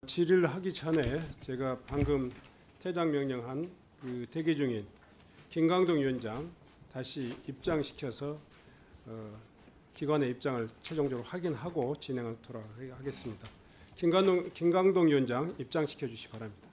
질의를 하기 전에 제가 방금 퇴장 명령한 그 대기 중인 김강동 위원장 다시 입장시켜서 기관의 입장을 최종적으로 확인하고 진행하도록 하겠습니다. 김강동 위원장 입장시켜 주시기 바랍니다.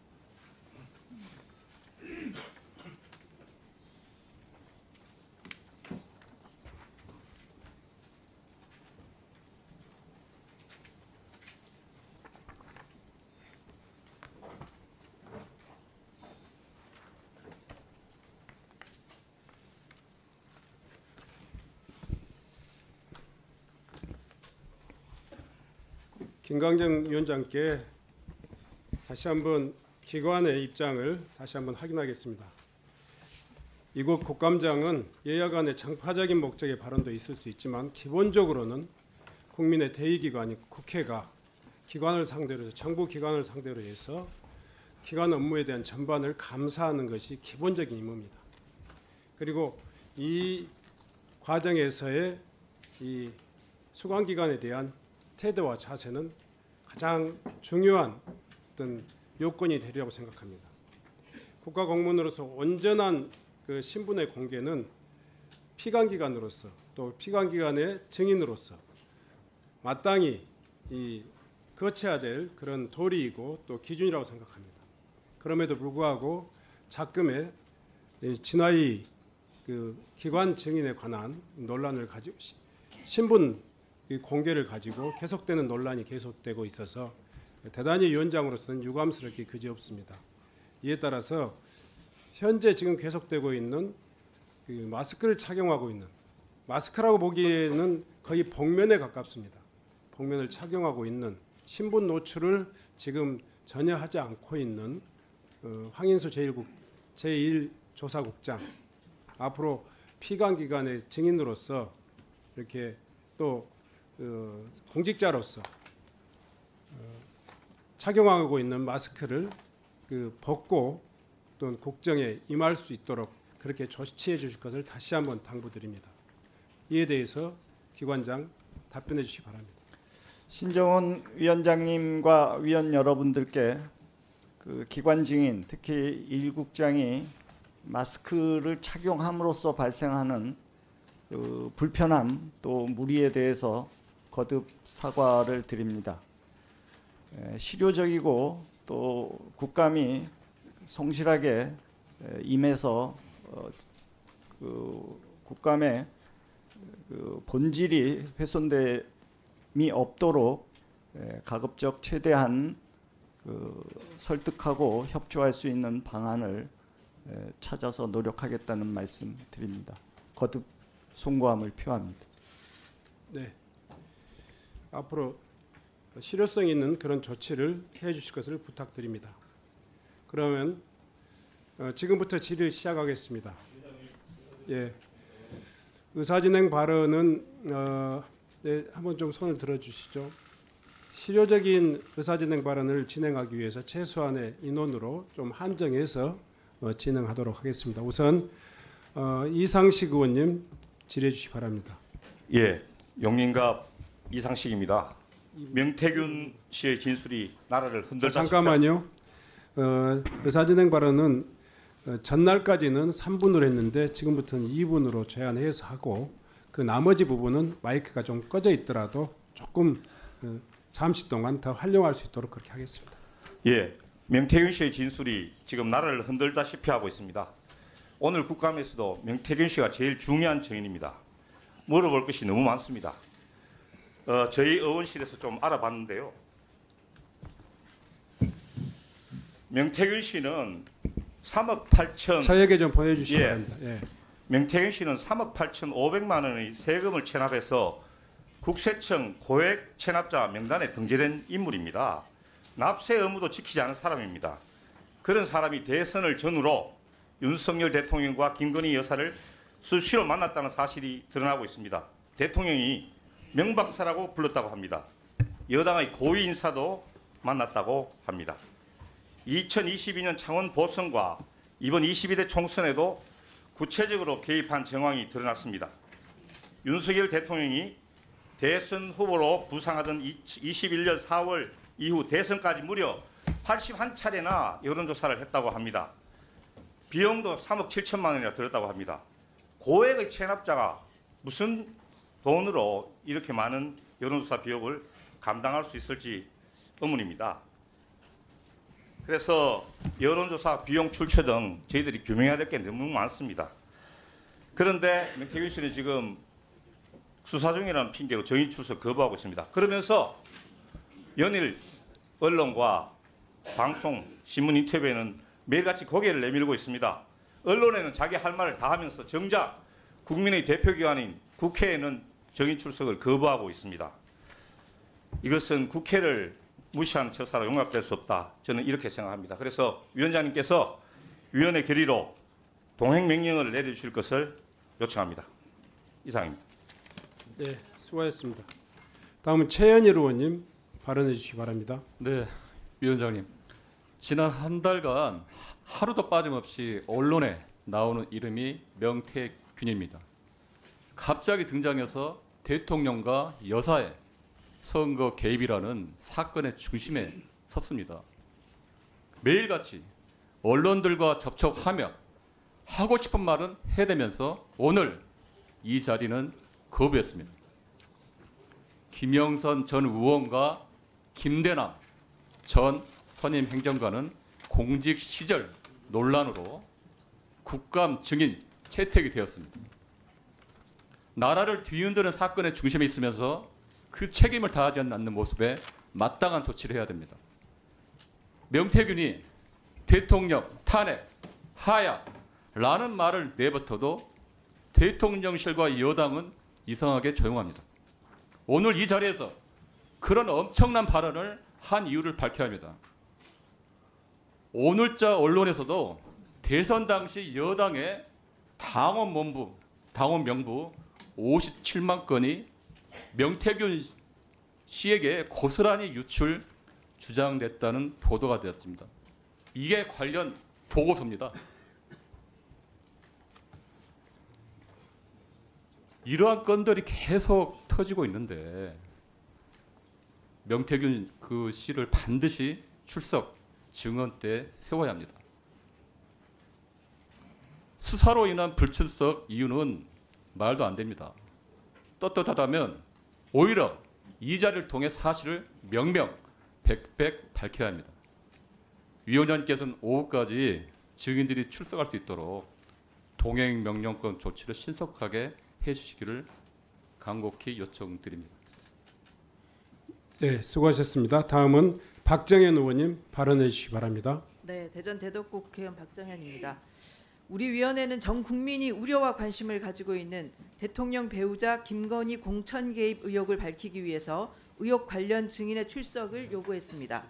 김강정 위원장께 다시 한번 기관의 입장을 다시 한번 확인하겠습니다. 이곳 국감장은 여야 간의 정파적인 목적의 발언도 있을 수 있지만 기본적으로는 국민의 대의기관인 국회가 기관을 상대로 해서 정부 기관을 상대로 해서 기관 업무에 대한 전반을 감사하는 것이 기본적인 임무입니다. 그리고 이 과정에서의 이 수관기관에 대한 태도와 자세는 가장 중요한 어떤 요건이 되리라고 생각합니다. 국가공무원으로서 온전한 그 신분의 공개는 피감기관으로서 또 피감기관의 증인으로서 마땅히 거쳐야 될 그런 도리이고 또 기준이라고 생각합니다. 그럼에도 불구하고 작금의 진화의 그 기관 증인에 관한 논란을 가지고 신분 공개를 가지고 계속되는 논란이 계속되고 있어서 대단히 위원장으로서는 유감스럽게 그지없습니다. 이에 따라서 현재 지금 계속되고 있는 그 마스크를 착용하고 있는 마스크라고 보기에는 거의 복면에 가깝습니다. 복면을 착용하고 있는 신분 노출을 지금 전혀 하지 않고 있는 황인수 제1조사국장 앞으로 피감기관의 증인으로서 이렇게 또 공직자로서 착용하고 있는 마스크를 벗고 또 국정에 임할 수 있도록 그렇게 조치해 주실 것을 다시 한번 당부드립니다. 이에 대해서 기관장 답변해 주시기 바랍니다. 신정훈 위원장님과 위원 여러분들께 그 기관 증인 특히 1국장이 마스크를 착용함으로써 발생하는 그 불편함 또 무리에 대해서 거듭 사과를 드립니다. 실효적이고 또 국감이 성실하게 임해서 그 국감의 그 본질이 훼손됨이 없도록 가급적 최대한 그 설득하고 협조할 수 있는 방안을 찾아서 노력하겠다는 말씀 드립니다. 거듭 송구함을 표합니다. 네. 앞으로 실효성 있는 그런 조치를 해 주실 것을 부탁드립니다. 그러면 지금부터 질의를 시작하겠습니다. 예. 의사진행 발언은 네, 한번 좀 손을 들어주시죠. 실효적인 의사진행 발언을 진행하기 위해서 최소한의 인원으로 좀 한정해서 진행하도록 하겠습니다. 우선 이상식 의원님 질의해 주시기 바랍니다. 예, 용인갑 이상식입니다. 명태균 씨의 진술이 나라를 흔들다. 잠깐만요. 의사진행 발언은 전날까지는 3분으로 했는데 지금부터는 2분으로 제한해서 하고 그 나머지 부분은 마이크가 좀 꺼져 있더라도 조금 잠시 동안 더 활용할 수 있도록 그렇게 하겠습니다. 예, 명태균 씨의 진술이 지금 나라를 흔들다시피 하고 있습니다. 오늘 국감에서도 명태균 씨가 제일 중요한 증인입니다. 물어볼 것이 너무 많습니다. 저희 의원실에서 좀 알아봤는데요. 명태균 씨는 3억 8천 저에게 좀 보내주시기 바랍니다. 예. 명태균 씨는 3억 8,500만 원의 세금을 체납해서 국세청 고액 체납자 명단에 등재된 인물입니다. 납세 의무도 지키지 않은 사람입니다. 그런 사람이 대선을 전후로 윤석열 대통령과 김건희 여사를 수시로 만났다는 사실이 드러나고 있습니다. 대통령이 명박사라고 불렀다고 합니다. 여당의 고위 인사도 만났다고 합니다. 2022년 창원 보선과 이번 22대 총선에도 구체적으로 개입한 정황이 드러났습니다. 윤석열 대통령이 대선 후보로 부상하던 21년 4월 이후 대선까지 무려 81차례나 여론조사를 했다고 합니다. 비용도 3억 7천만 원이나 들었다고 합니다. 고액의 체납자가 무슨 돈으로 이렇게 많은 여론조사 비용을 감당할 수 있을지 의문입니다. 그래서 여론조사 비용 출처 등 저희들이 규명해야 될 게 너무 많습니다. 그런데 명태균 씨는 지금 수사 중이라는 핑계로 정인 출석 거부하고 있습니다. 그러면서 연일 언론과 방송, 신문 인터뷰에는 매일같이 고개를 내밀고 있습니다. 언론에는 자기 할 말을 다 하면서 정작 국민의 대표기관인 국회에는 정인 출석을 거부하고 있습니다. 이것은 국회를 무시하는 처사로 용납될 수 없다. 저는 이렇게 생각합니다. 그래서 위원장님께서 위원회 결의로 동행명령을 내려주실 것을 요청합니다. 이상입니다. 네, 수고하셨습니다. 다음은 최현일 의원님 발언해 주시기 바랍니다. 네, 위원장님. 지난 한 달간 하루도 빠짐없이 언론에 나오는 이름이 명태균입니다. 갑자기 등장해서 대통령과 여사의 선거 개입이라는 사건의 중심에 섰습니다. 매일같이 언론들과 접촉하며 하고 싶은 말은 해대면서 오늘 이 자리는 거부했습니다. 김영선 전 의원과 김대남 전 선임 행정관은 공직 시절 논란으로 국감 증인 채택이 되었습니다. 나라를 뒤흔드는 사건의 중심에 있으면서 그 책임을 다하지 않는 모습에 마땅한 조치를 해야 됩니다. 명태균이 대통령 탄핵, 하야라는 말을 내뱉어도 대통령실과 여당은 이상하게 조용합니다. 오늘 이 자리에서 그런 엄청난 발언을 한 이유를 밝혀야 합니다. 오늘자 언론에서도 대선 당시 여당의 당원 명부 57만 건이 명태균 씨에게 고스란히 유출 주장됐다는 보도가 되었습니다. 이게 관련 보고서입니다. 이러한 건들이 계속 터지고 있는데 명태균 그 씨를 반드시 출석 증언대에 세워야 합니다. 수사로 인한 불출석 이유는 말도 안 됩니다. 떳떳하다면 오히려 이 자리를 통해 사실을 명명백백 밝혀야 합니다. 위원장님께서는 오후까지 증인들이 출석할 수 있도록 동행명령권 조치를 신속하게 해주시기를 간곡히 요청드립니다. 네, 수고하셨습니다. 다음은 박정현 의원님 발언해 주시기 바랍니다. 네, 대전 대덕구 국회의원 박정현입니다. 우리 위원회는 전 국민이 우려와 관심을 가지고 있는 대통령 배우자 김건희 공천 개입 의혹을 밝히기 위해서 의혹 관련 증인의 출석을 요구했습니다.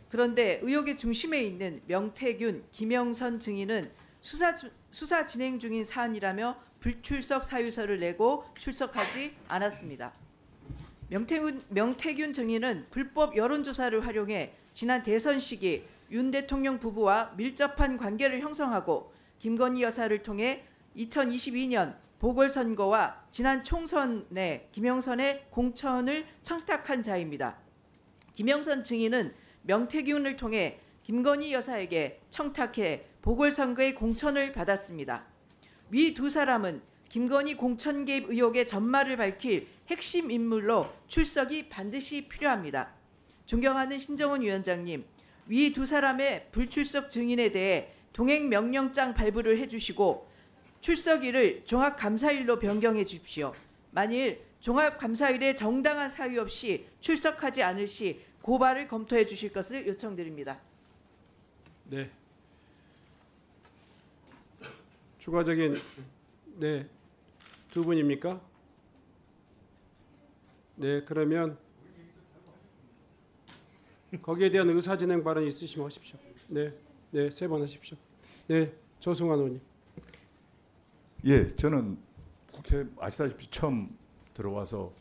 그런데 의혹의 중심에 있는 명태균, 김영선 증인은 수사 진행 중인 사안이라며 불출석 사유서를 내고 출석하지 않았습니다. 명태균 증인은 불법 여론조사를 활용해 지난 대선 시기 윤 대통령 부부와 밀접한 관계를 형성하고 김건희 여사를 통해 2022년 보궐선거와 지난 총선에 김영선의 공천을 청탁한 자입니다. 김영선 증인은 명태균을 통해 김건희 여사에게 청탁해 보궐선거의 공천을 받았습니다. 위 두 사람은 김건희 공천 개입 의혹의 전말을 밝힐 핵심 인물로 출석이 반드시 필요합니다. 존경하는 신정훈 위원장님, 위 두 사람의 불출석 증인에 대해 동행명령장 발부를 해주시고 출석일을 종합감사일로 변경해 주십시오. 만일 종합감사일에 정당한 사유 없이 출석하지 않을 시 고발을 검토해 주실 것을 요청드립니다. 네. 추가적인 두 분입니까? 네, 그러면 거기에 대한 의사진행 발언 있으시면 하십시오. 네, 세 번 하십시오. 네, 조승환 의원님. 예, 저는 국회 아시다시피 처음 들어와서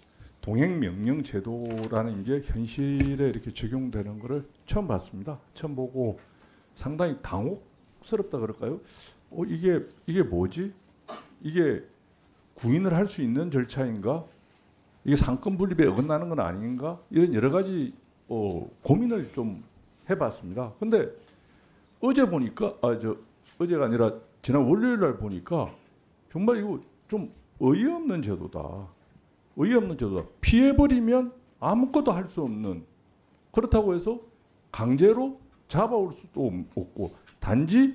동행명령 제도라는 게 현실에 이렇게 적용되는 것을 처음 봤습니다. 처음 보고 상당히 당혹스럽다 그럴까요? 이게 뭐지? 이게 구인을 할 수 있는 절차인가? 이게 상권 분립에 어긋나는 건 아닌가? 이런 여러 가지 고민을 좀 해봤습니다. 근데 어제 보니까 어제가 아니라 지난 월요일 날 보니까 정말 이거 좀 어이없는 제도다. 어이없는 제도다. 피해버리면 아무것도 할 수 없는, 그렇다고 해서 강제로 잡아올 수도 없고, 단지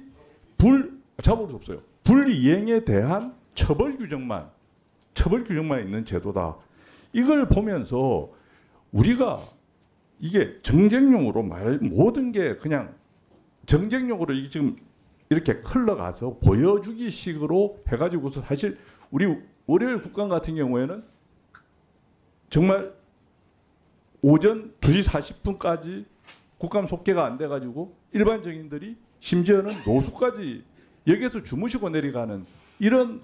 잡아올 수 없어요. 불이행에 대한 처벌 규정만 있는 제도다. 이걸 보면서 우리가 이게 정쟁용으로 모든 게 그냥 정쟁용으로 이게 지금 이렇게 흘러가서 보여주기 식으로 해가지고서, 사실 우리 월요일 국감 같은 경우에는 정말 오전 2시 40분까지 국감 속개가 안 돼가지고 일반 정인들이, 심지어는 노수까지 여기에서 주무시고 내려가는 이런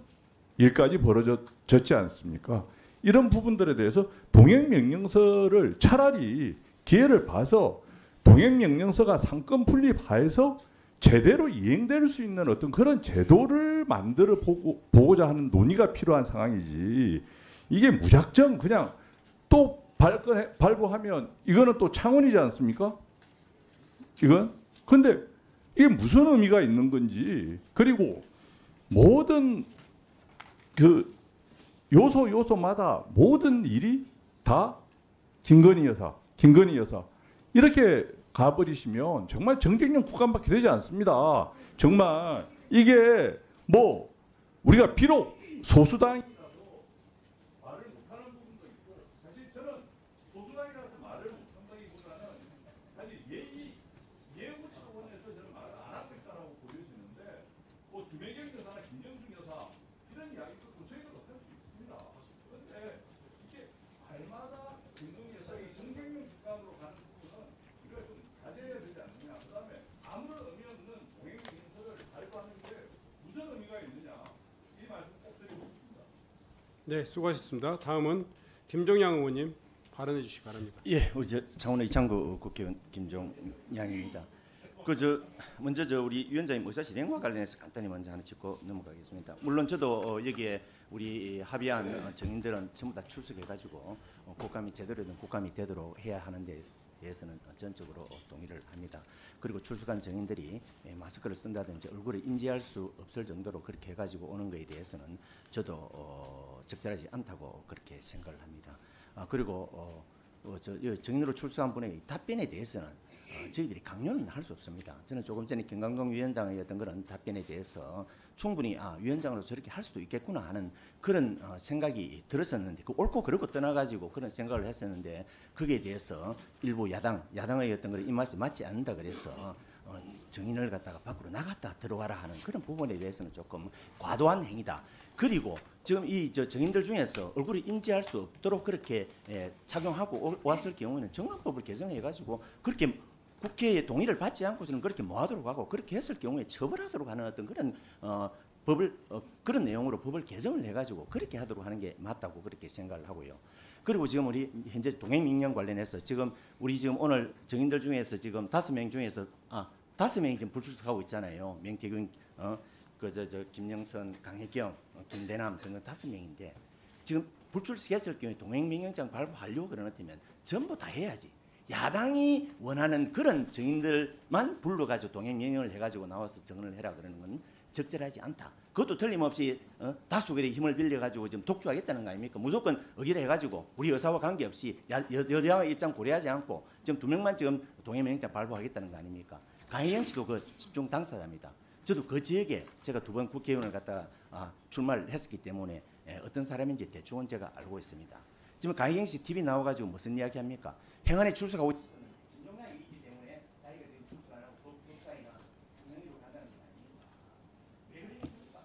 일까지 벌어졌지 않습니까? 이런 부분들에 대해서 동행명령서를 차라리 기회를 봐서 동행명령서가 상권 분립하여서 제대로 이행될 수 있는 어떤 그런 제도를 만들어 보고자 하는 논의가 필요한 상황이지, 이게 무작정 그냥 또 발부하면 이거는 또 창원이지 않습니까? 이건? 근데 이게 무슨 의미가 있는 건지, 그리고 모든 그 요소마다 모든 일이 다 김건희 여사 이렇게 가버리시면 정말 정쟁용 국감밖에 되지 않습니다. 정말 이게 뭐 우리가 비록 소수당이라도 말을 못하는 부분도 있고, 사실 저는 소수당이라서 말을 못한다기보다는 사실 예우 차원에서 저는 말을 안 하고 있다라고 보여지는데, 뭐 주매경 여사나 김영숙 여사 이런 이야기도 저희가 할 수 있습니다. 그런데 이게 말마다 김영숙 여사의 정쟁용 국감으로 가는 부분은 우리가 좀 자제해야 되지 않느냐. 그다음에 아무런 의미 없는 동행명령서를 발부하는 게 무슨 의미가 있느냐, 이 말씀 꼭 드리고 싶습니다. 네, 수고하셨습니다. 다음은 김종양 의원님 발언해 주시기 바랍니다. 예, 우리 창원의 이창구 국회의원 김종양입니다. 먼저 우리 위원장님 의사 진행과 관련해서 간단히 먼저 하나 짚고 넘어가겠습니다. 물론 저도 여기에 우리 합의한 정인들은 전부 다 출석해가지고 국감이 제대로 된 국감이 되도록 해야 하는 데 대해서는 전적으로 동의를 합니다. 그리고 출석한 정인들이 마스크를 쓴다든지 얼굴을 인지할 수 없을 정도로 그렇게 해가지고 오는 것에 대해서는 저도 적절하지 않다고 그렇게 생각을 합니다. 그리고 정인으로 출석한 분의 답변에 대해서는 저희들이 강요는 할 수 없습니다. 저는 조금 전에 김강동 위원장의 어떤 그런 답변에 대해서 충분히 위원장으로 저렇게 할 수도 있겠구나 하는 그런 생각이 들었었는데, 그 옳고 그르고 떠나가지고 그런 생각을 했었는데, 거기에 대해서 일부 야당의 어떤 그런 입맛에 맞지 않는다 그래서 정인을 갖다가 밖으로 나갔다 들어와라 하는 그런 부분에 대해서는 조금 과도한 행위다. 그리고 지금 이 정인들 중에서 얼굴을 인지할 수 없도록 그렇게 착용하고 왔을 경우에는 정관법을 개정해가지고 그렇게 국회의 동의를 받지 않고서는 그렇게 모하도록 하고, 그렇게 했을 경우에 처벌하도록 하는 어떤 그런 그런 내용으로 법을 개정을 해가지고 그렇게 하도록 하는 게 맞다고 그렇게 생각을 하고요. 그리고 지금 우리 현재 동행명령 관련해서 지금 우리 지금 오늘 정인들 중에서 지금 5명 중에서 5명이 지금 불출석하고 있잖아요. 명태균, 김영선, 강혜경, 김대남 등은 5명인데 지금 불출석했을 경우에 동행명령장 발부하려고 그러는다면 전부 다 해야지. 야당이 원하는 그런 정인들만 불러가지고 동행명령을 해가지고 나와서 정언을 해라 그러는 건 적절하지 않다. 그것도 틀림없이 다수결의 힘을 빌려가지고 지금 독주하겠다는 거 아닙니까? 무조건 의결 해가지고 우리 여사와 관계없이 여당의 입장 고려하지 않고 지금 2명만 지금 동행명령장 발부하겠다는 거 아닙니까? 강혜경 씨도 그 집중 당사자입니다. 저도 그 지역에 제가 2번 국회의원을 갖다가 출마를 했었기 때문에 어떤 사람인지 대충은 제가 알고 있습니다. 지금 강혜경 씨 TV 나와가지고 무슨 이야기 합니까? 행안에 출석하고 김종양이 있기 때문에 자기가 지금 출석 안 하고 법사위나 국회의원으로 간다는 게 아닙니까? 왜 그러겠습니까?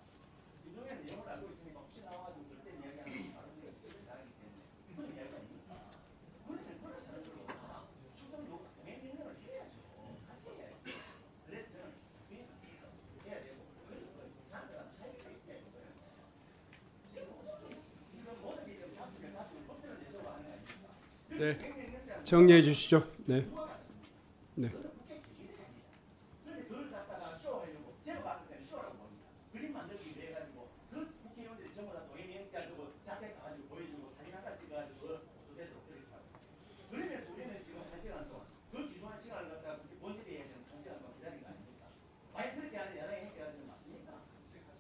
김종양 내용을 알고 있으니까 혹시 나와가지고 그때 이야기하는 게 바로 우리가 책을 나가기 때문에 그런 이야기 아닙니까? 그러면 그런 사람들로 출석 요구 동행명령을 해야죠. 같이 해야죠. 그래서 저는 해야 되고 단서가 하이가 있어야 되고요. 지금 모든 게 지금 다수면 법대로 내서 하는 거 아닙니까? 네, 정리해 주시죠. 네. 네. 그런데 그걸 갖다가 쇼하려고 제가 봤을 때는 쇼라고 봅니다. 그림 만들기 위해 가지고 그 국회의원들이 전부 다 동행명령장 두고 자택 가가지고 보여주고 사진 한장 찍어가지고 되도록 그렇게 하고, 그러면서 우리는 지금 1시간 동안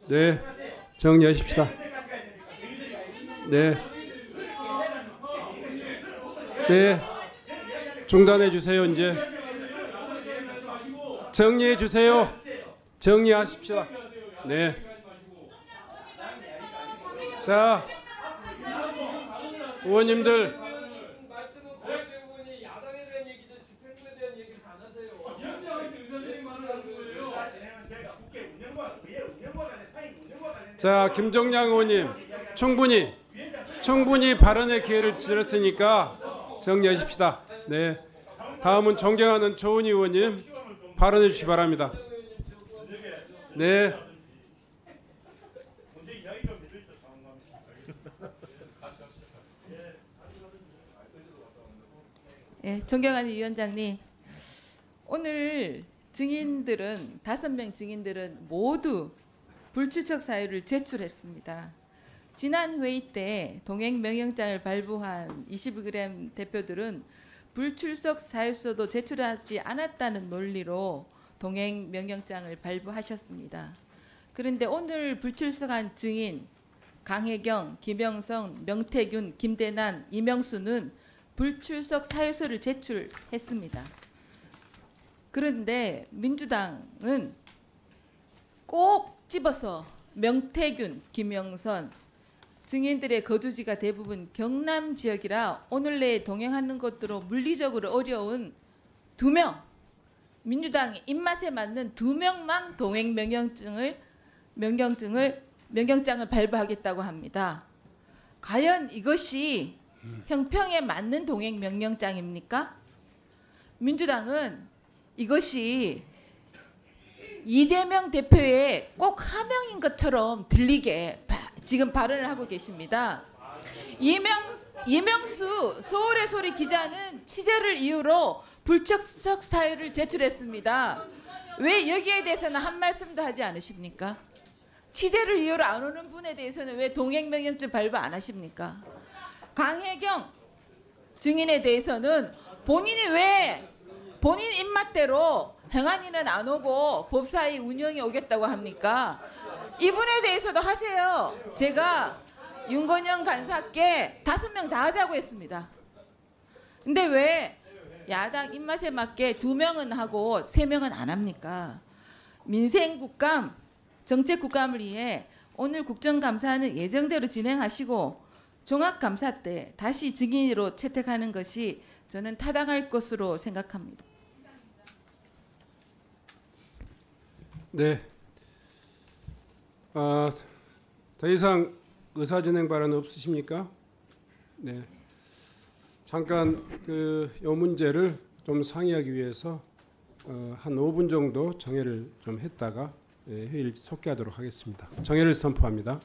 네, 정리하십시다. 네, 네, 중단해 주세요. 이제 정리해 주세요. 정리하십시오. 네. 자, 의원님들. 자, 김종량 의원님 충분히 발언의 기회를 드렸으니까 정리하십시다. 네. 다음은 존경하는 조은희 의원님 발언해 주시기 바랍니다. 네. 예, 존경하는 위원장님, 오늘 증인들은 5명 증인들은 모두 불출석 사유를 제출했습니다. 지난 회의 때 동행 명령장을 발부한 21g 대표들은 불출석 사유서도 제출하지 않았다는 논리로 동행 명령장을 발부하셨습니다. 그런데 오늘 불출석한 증인 강혜경, 김영성, 명태균, 김대난, 이명수는 불출석 사유서를 제출했습니다. 그런데 민주당은 꼭 집어서 명태균, 김영선 증인들의 거주지가 대부분 경남 지역이라 오늘 내에 동행하는 것으로 물리적으로 어려운 2명, 민주당의 입맛에 맞는 2명만 동행 명령장을 발부하겠다고 합니다. 과연 이것이 형평에 맞는 동행 명령장입니까? 민주당은 이것이 이재명 대표의 꼭 하명인 것처럼 들리게 지금 발언을 하고 계십니다. 이명수 서울의 소리 기자는 취재를 이유로 불출석 사유를 제출했습니다. 왜 여기에 대해서는 한 말씀도 하지 않으십니까? 취재를 이유로 안 오는 분에 대해서는 왜 동행명령증 발부 안 하십니까? 강혜경 증인에 대해서는 본인이 왜 본인 입맛대로 행안위는 안 오고 법사위 운영이 오겠다고 합니까? 이분에 대해서도 하세요. 제가 윤건영 간사께 5명 다 하자고 했습니다. 근데 왜 야당 입맛에 맞게 2명은 하고 3명은 안 합니까? 민생국감, 정책국감을 위해 오늘 국정감사는 예정대로 진행하시고 종합감사 때 다시 증인으로 채택하는 것이 저는 타당할 것으로 생각합니다. 네. 더 이상 의사진행 발언 없으십니까? 네. 잠깐 이 문제를 좀 상의하기 위해서 한 5분 정도 정회를 좀 했다가 회의를 속개하도록 하겠습니다. 정회를 선포합니다.